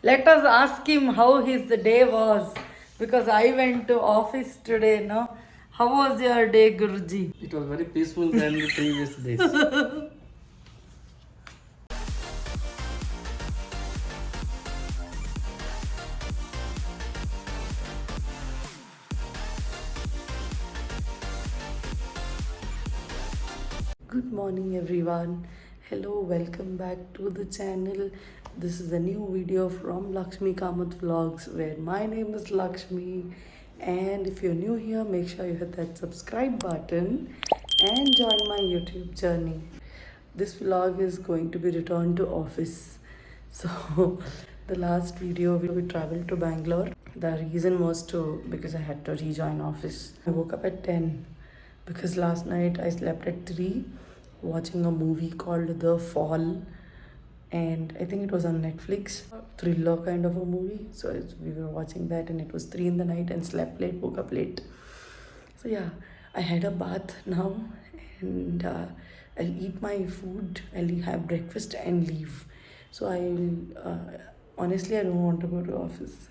Let us ask him how his day was. Because I went to office today, no? How was your day, Guruji? It was very peaceful than the previous days. Good morning, everyone. Hello, welcome back to the channel. This is a new video from LakshmiKamathVlogs where my name is Lakshmi. And if you're new here, make sure you hit that subscribe button and join my YouTube journey. This vlog is going to be returned to office. So, the last video we traveled to Bangalore. The reason was because I had to rejoin office. I woke up at 10 because last night I slept at 3 watching a movie called The Fall, and I think it was on Netflix, thriller kind of a movie. So we were watching that and it was 3 in the night and slept late, woke up late. So yeah, I had a bath now and I'll eat my food, I'll have breakfast and leave. So honestly, I don't want to go to office.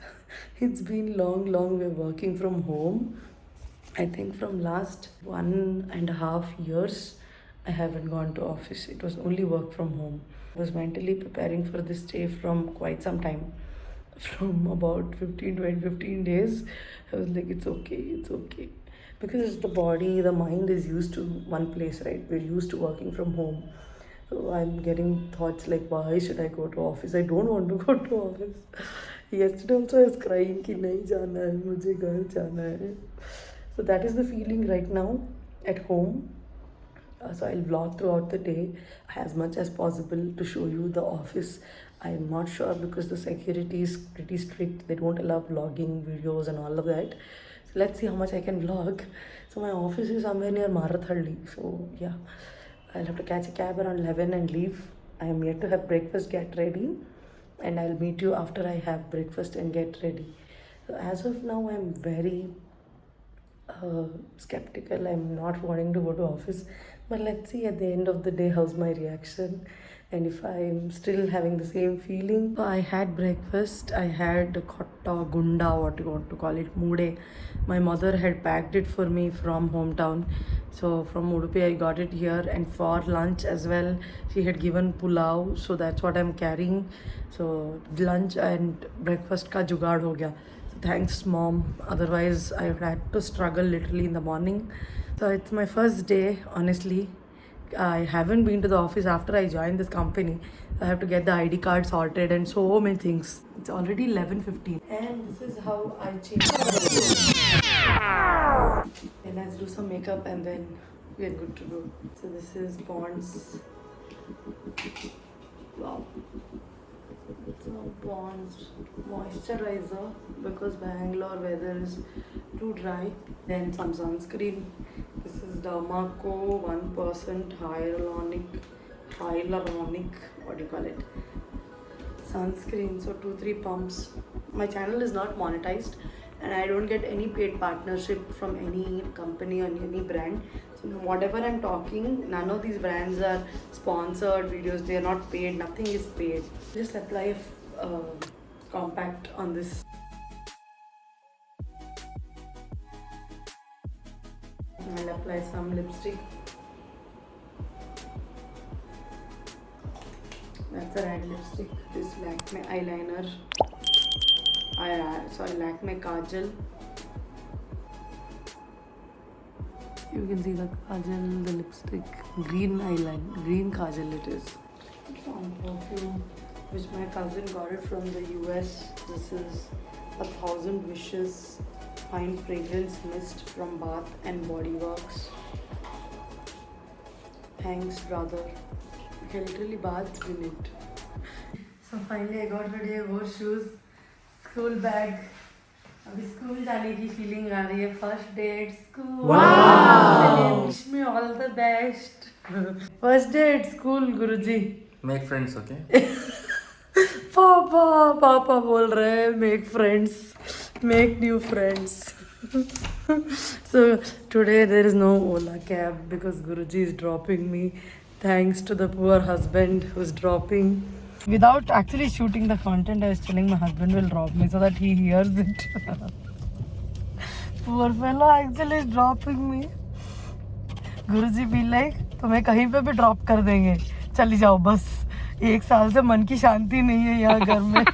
It's been long, we're working from home. I think from last 1.5 years, I haven't gone to office. It was only work from home. I was mentally preparing for this day from quite some time. From about 15 days, I was like, it's okay. Because the body, the mind is used to one place, right? We're used to working from home. So I'm getting thoughts like, why should I go to office? I don't want to go to office. Yesterday also I was crying कि नहीं जाना है, मुझे घर जाना है. So that is the feeling right now at home. So I'll vlog throughout the day as much as possible to show you the office. I'm not sure because the security is pretty strict. They don't allow vlogging videos and all of that. So let's see how much I can vlog. So my office is somewhere near Marathhalli. So yeah, I'll have to catch a cab around 11 and leave. I am yet to have breakfast, get ready. And I'll meet you after I have breakfast and get ready. So as of now, I'm very skeptical. I'm not wanting to go to office, but let's see at the end of the day how's my reaction and if I'm still having the same feeling. So I had breakfast. I had kotta gunda, what you want to call it, mude. My mother had packed it for me from hometown, so from Udupi I got it here. And for lunch as well, she had given pulao, so that's what I'm carrying. So lunch and breakfast ka jugaad ho gaya. Thanks, mom. Otherwise, I had to struggle literally in the morning. So it's my first day, honestly. I haven't been to the office after I joined this company. I have to get the ID card sorted and so many things. It's already 11:15. And this is how I change. And let's do some makeup and then we are good to go. So this is Bond's. Wow. So Bond's moisturizer because Bangalore weather is too dry. Then some sunscreen. This is Dermaco 1% hyaluronic, what do you call it? Sunscreen. So 2-3 pumps. My channel is not monetized and I don't get any paid partnership from any company or any brand. So whatever I'm talking, none of these brands are sponsored videos. They are not paid. Nothing is paid. Just apply compact on this. I'll apply some lipstick. That's a red lipstick. This Lakme eyeliner. Lakme kajal. You can see the kajal, the lipstick, green eyeliner, green kajal it is. Some perfume, which my cousin got it from the US. This is 1,000 Wishes Fine Fragrance Mist from Bath and Body Works. Thanks, brother. I literally bathed in it. So finally I got ready, I wore shoes, school bag. अभी school जाने की feeling आ रही है. First day at school. Wow. Wish me all the best. First day at school Guruji. Make friends, okay? पापा बोल रहे हैं make friends, make new friends. So today there is no Ola cab because Guruji is dropping me. Thanks to the poor husband who's dropping. Without actually shooting the content, I was telling my husband will drop me so that he hears it. Poor fellow actually is dropping me. Guruji be like, तुम्हें कहीं पे भी drop कर देंगे, चली जाओ बस. 1 साल से मन की शांति नहीं है यहाँ घर में.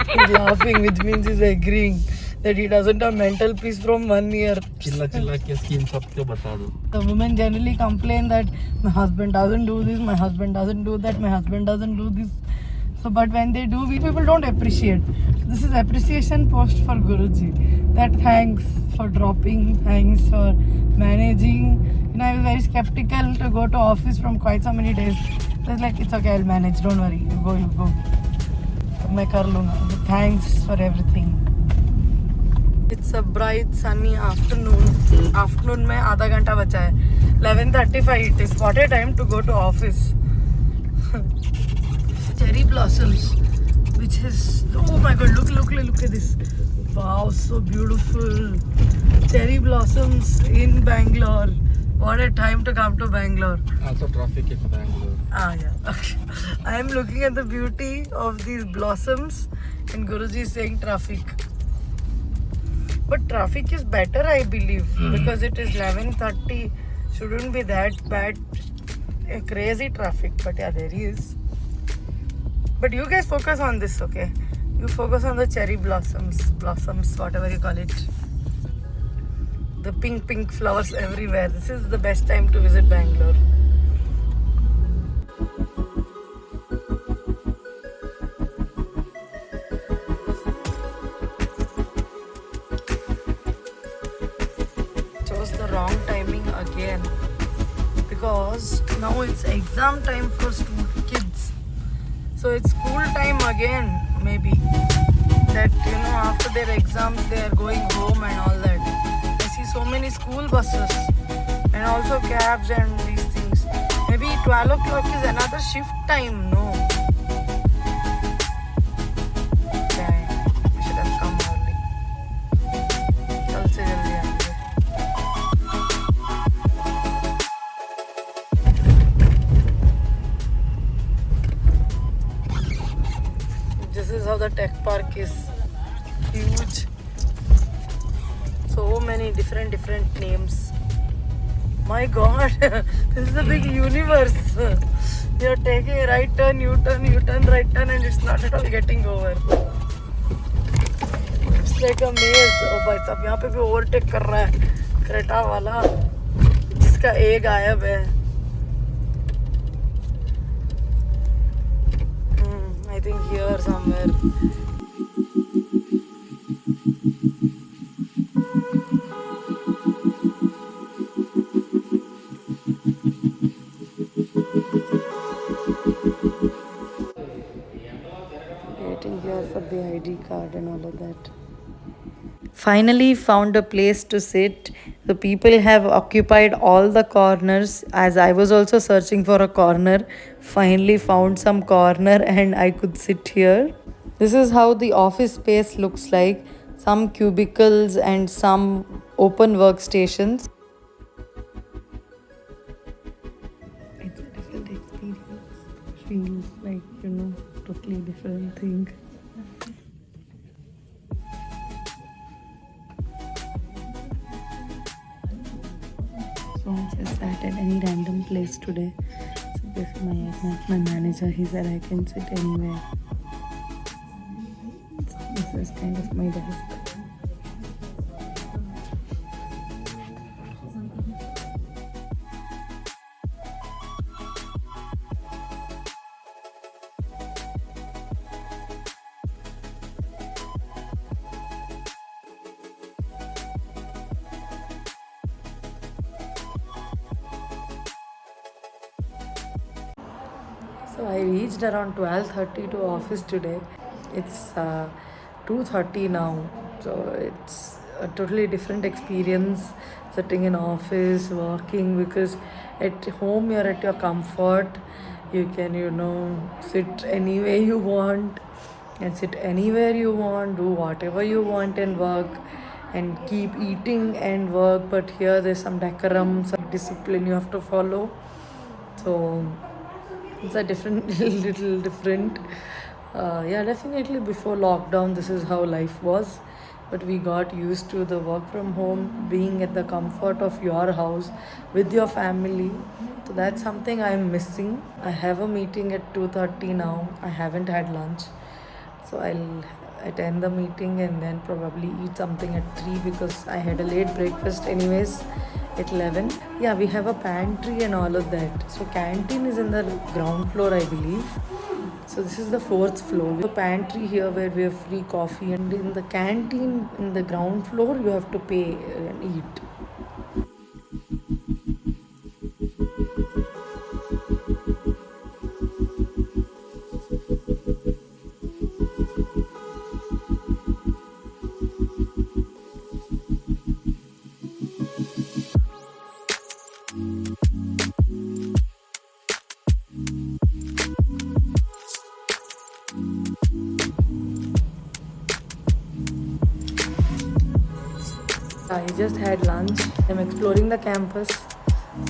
He's laughing, which means he's agreeing that he doesn't have mental peace from 1 year. चिल्ला चिल्ला के स्कीम सबको बता दो. The women generally complain that my husband doesn't do this, my husband doesn't do that, my husband doesn't do this. So, but when they do, we people don't appreciate. This is appreciation post for Guruji. That thanks for dropping, thanks for managing. You know, I was very skeptical to go to office from quite so many days. So it's like, it's okay, I'll manage, don't worry, you go. मैं कर लूँगा. Thanks for everything. It's a bright sunny afternoon. Afternoon में आधा घंटा बचा है. 11:35 it is. What a time to go to office. Cherry blossoms, which is, oh my god, look at this. Wow, so beautiful. Cherry blossoms in Bangalore. What a time to come to Bangalore. Also traffic in Bangalore. Yeah. I am looking at the beauty of these blossoms and Guruji is saying traffic. But traffic is better, I believe, because it is 11:30. Shouldn't be that bad. A crazy traffic, but yeah, there is. But you guys focus on this, okay? You focus on the cherry blossoms, whatever you call it. The pink flowers everywhere. This is the best time to visit Bangalore. Chose the wrong timing again because now it's exam time for kids. So it's school time again, maybe. That, you know, after their exams they are going home and all that. I see so many school buses and also cabs and these things. Maybe 12 o'clock is another shift time, no? Dang, I should have come early. कल से जल्दी आएंगे. This is how the tech park is. Huge. So many different names. My god, this is a big universe. You're taking a right turn, U-turn, right turn, and it's not at all getting over. It's like a maze. Oh भाई साहब, यहाँ पे भी overtake कर रहा है Creta वाला, जिसका एक गायब है. I think here somewhere. Waiting here for the ID card and all of that. Finally found a place to sit. The people have occupied all the corners, as I was also searching for a corner. Finally found some corner and I could sit here. This is how the office space looks like. Some cubicles and some open workstations. It's a different experience. Feels like, you know, totally different thing. So I just sat at any random place today. So this is my manager. He said I can sit anywhere. So this is kind of my desk. So I reached around 12:30 to office today. It's 2:30 now. So it's a totally different experience sitting in office, working, because at home you're at your comfort. You can, you know, sit anywhere you want and sit anywhere you want, do whatever you want and work and keep eating and work. But here there's some decorum, some discipline you have to follow. So It's a different, little different. Yeah, definitely before lockdown, this is how life was. But we got used to the work from home, being at the comfort of your house with your family. So that's something I'm missing. I have a meeting at 2:30 now. I haven't had lunch. So I'll attend the meeting and then probably eat something at 3 because I had a late breakfast anyways at 11. Yeah, we have a pantry and all of that. So canteen is in the ground floor, I believe. So this is the fourth floor. We have a pantry here where we have free coffee, and in the canteen in the ground floor you have to pay and eat. I just had lunch. I'm exploring the campus.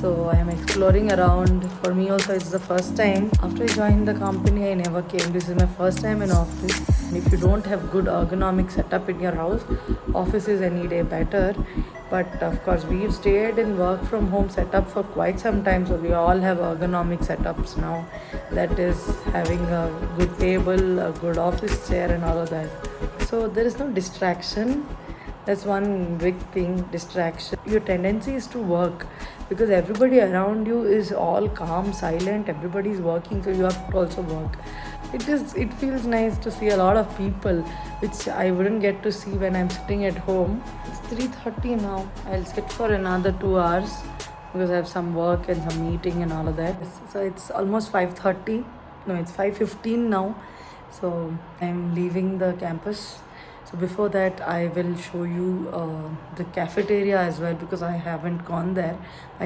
So I am exploring around. For me also it's the first time. After I joined the company I never came. This is my first time in office. And if you don't have good ergonomic setup in your house, office is any day better. But of course we've stayed in work from home setup for quite some time. So we all have ergonomic setups now. That is having a good table, a good office chair and all of that. So there is no distraction. That's one big thing, distraction. Your tendency is to work because everybody around you is all calm, silent, everybody is working, so you have to also work. It feels nice to see a lot of people, which I wouldn't get to see when I'm sitting at home. It's 3:30 now. I'll sit for another 2 hours because I have some work and some meeting and all of that. So it's almost 5:30. No, it's 5:15 now. So I'm leaving the campus. So before that, I will show you the cafeteria as well because I haven't gone there.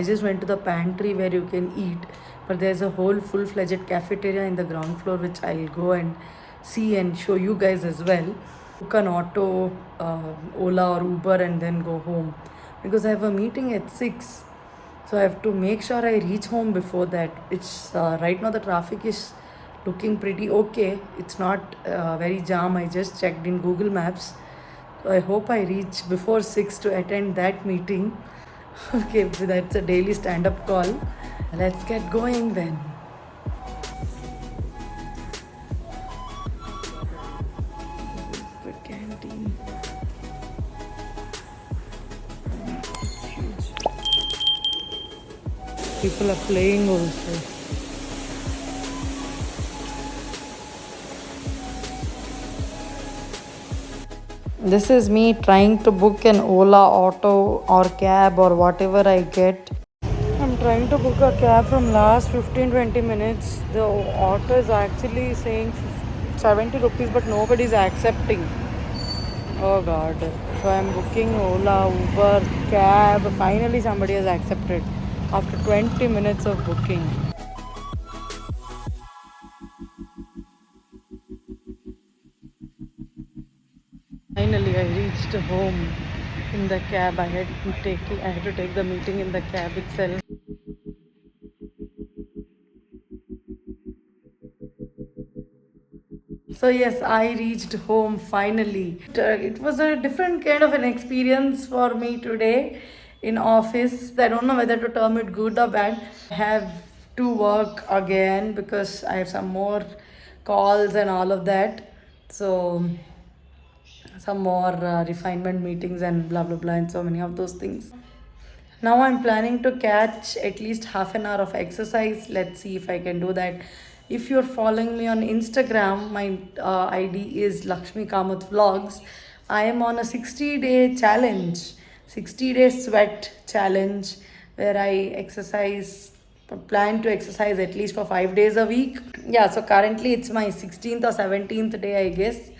I just went to the pantry where you can eat, but there's a whole full-fledged cafeteria in the ground floor which I'll go and see and show you guys as well. Book an auto, Ola or Uber and then go home because I have a meeting at 6. So I have to make sure I reach home before that. It's right now the traffic is looking pretty okay. It's not very jam. I just checked in Google Maps. So I hope I reach before 6 to attend that meeting. Okay, so that's a daily stand-up call. Let's get going then. This is the canteen. It's huge. People are playing also. This is me trying to book an Ola auto or cab or whatever I get. I'm trying to book a cab from last 15-20 minutes. The auto is actually saying 70 rupees but nobody is accepting. Oh god. So I'm booking Ola, Uber, cab. Finally somebody has accepted after 20 minutes of booking. Finally, I reached home in the cab. I had to take the meeting in the cab itself. So yes, I reached home finally. It was a different kind of an experience for me today in office. I don't know whether to term it good or bad. I have to work again because I have some more calls and all of that. So some more refinement meetings and blah blah blah and so many of those things. Now I'm planning to catch at least half an hour of exercise. Let's see if I can do that. If you're following me on Instagram, my ID is LakshmiKamathVlogs. I am on a 60-day challenge, 60-day sweat challenge where I plan to exercise at least for 5 days a week. Yeah, so currently it's my 16th or 17th day, I guess.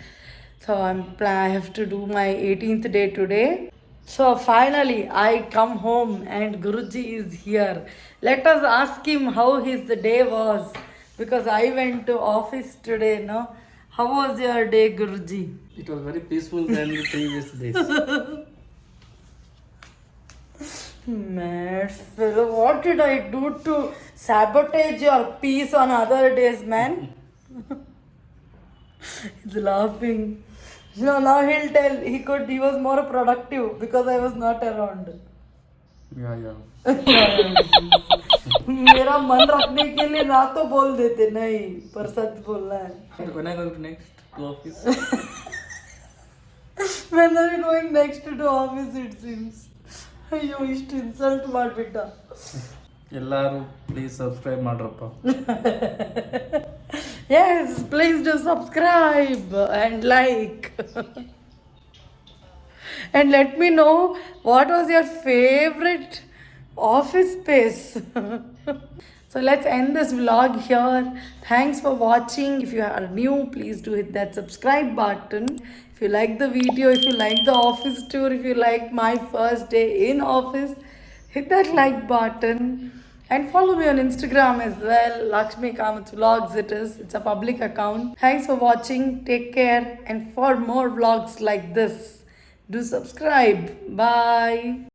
So I have to do my 18th day today. So finally, I come home and Guruji is here. Let us ask him how his day was because I went to office today. No, how was your day, Guruji? It was very peaceful than the previous days. Mad fellow, what did I do to sabotage your peace on other days, man. He's laughing. No, now he'll tell he was more productive because I was not around. Yeah. मेरा मन रखने के लिए ना तो बोल देते नहीं पर सच बोलना है. When I go next to office? When are you going next to office it seems. ಅಯ್ಯೋ ಇಷ್ಟು ಇನ್ಸಲ್ಟ್ ಮಾಡಿಬಿಟ್ಟ. ಎಲ್ಲರೂ ಪ್ಲೀಸ್ ಸಬ್ಸ್ಕ್ರೈಬ್ ಮಾಡ್ರಪ್ಪ. Yes, please do subscribe and like. And let me know what was your favorite office space. So let's end this vlog here. Thanks for watching. If you are new, please do hit that subscribe button. If you like the video, if you like the office tour, if you like my first day in office, hit that like button. And follow me on Instagram as well, LakshmiKamathVlogs it is. It's a public account. Thanks for watching. Take care. And for more vlogs like this, do subscribe. Bye.